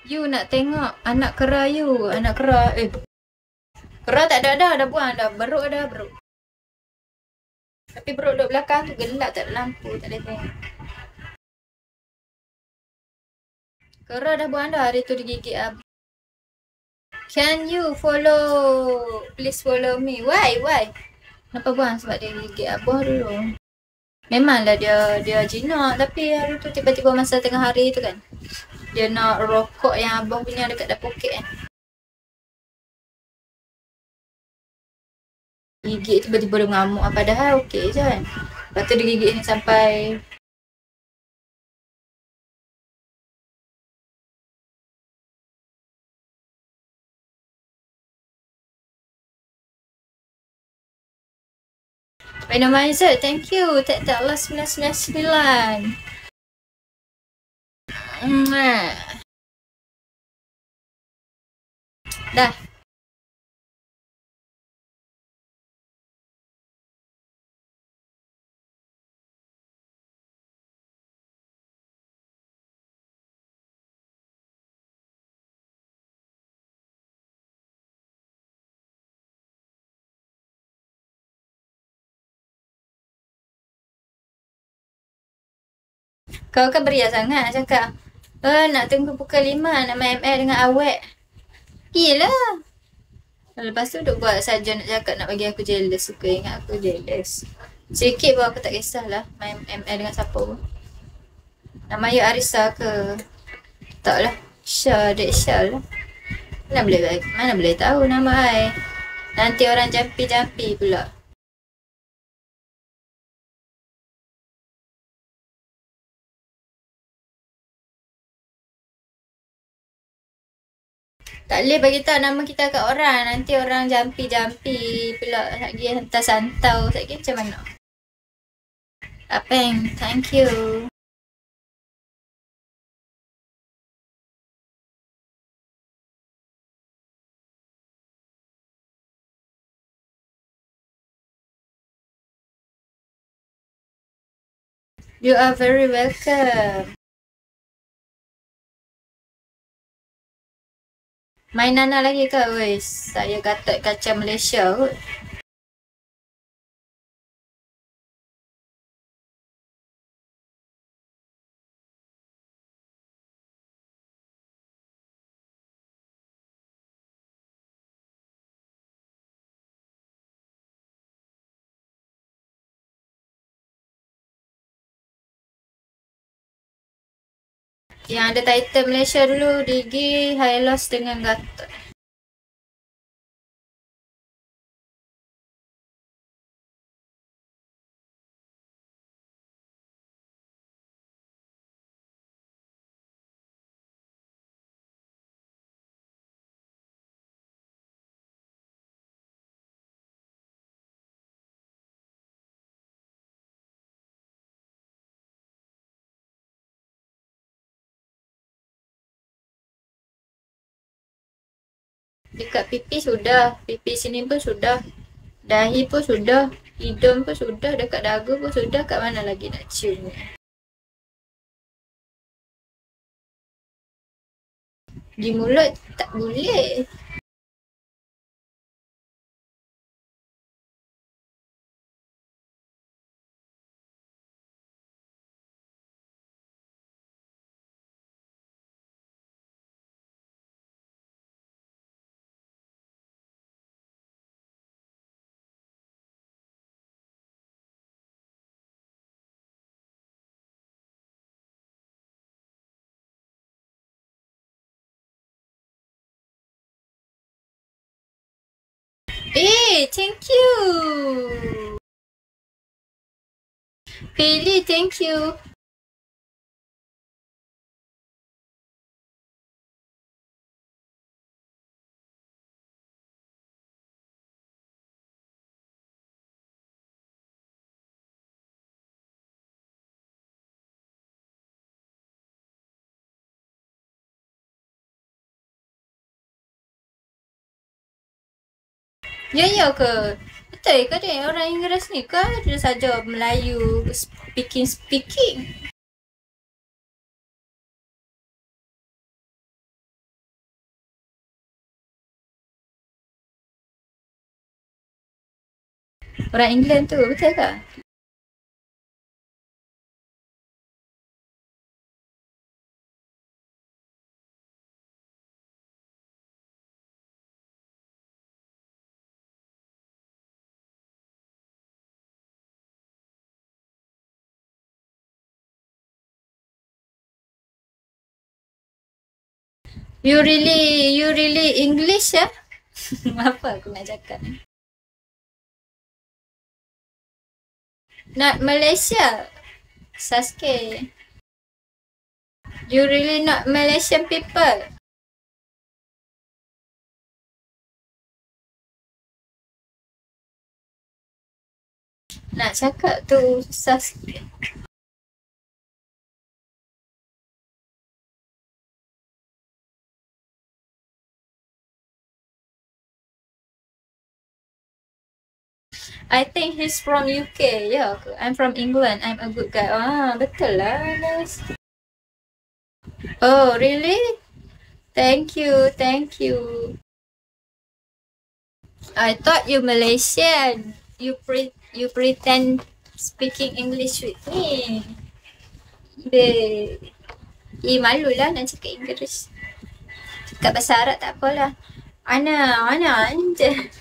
You nak tengok anak kera you. Anak kera. Kera tak ada dah. Dah buang dah. Beruk dah beruk. Tapi beruk duduk belakang tu gelap. Tak ada lampu. Tak boleh tengok. Kera dah buang dah. Hari tu digigit Abi. Can you follow? Please follow me. Why? Why? Kenapa buang? Sebab dia gigit Abah dulu. Memanglah dia jinak. Tapi hari tu tiba-tiba masa tengah hari tu kan. Dia nak rokok yang Abah punya dekat dalam poket kan. Gigit tiba-tiba dia mengamuk. Padahal okey je kan. Lepas tu dia gigit ni sampai Randomizer, thank you. Tak Allah 999. Dah. Kau kan beria sangat cakap. Nak tunggu pukul 5 nak main ML dengan awet. Yelah. Lepas tu duk buat saja nak cakap nak bagi aku jealous. Suka ingat aku jealous. Sikit pun aku tak kisahlah main ML dengan siapa pun. Nama you Arisa ke? Taklah. Syah, Dek Syah lah. Mana boleh tahu nama I. Nanti orang jampi-jampi pula. Tak boleh bagi tahu nama kita kat orang. Nanti orang jampi-jampi pula lagi hantar santau. Lagi macam mana? Apeng, thank you. You are very welcome. Main Nana lagi ke? Weh, saya Gatot Kaca Malaysia kot. Yang ada title Malaysia dulu, Digi, Hylos dengan Gatot. Dekat pipi sudah, pipi sini pun sudah, dahi pun sudah, hidung pun sudah, dekat dagu pun sudah, kat mana lagi nak cium ni? Di mulut tak boleh. Thank you. Pili, thank you. Ya ke? Betul ke dia orang Inggeris ni ke? Dia saja Melayu speaking. Orang England tu, betul ke? You really English ya? Apa aku nak cakap? Not Malaysia. Sasuke. You really not Malaysian people. Nak cakap tu Sasuke. I think he's from UK. Yeah, I'm from England. I'm a good guy. Ah, betul lah. Nice. Oh, really? Thank you, thank you. I thought you Malaysian. You pretend speaking English with me. Malu lah nak cakap Inggeris. Cakap bahasa Arab tak apalah. Ana anje.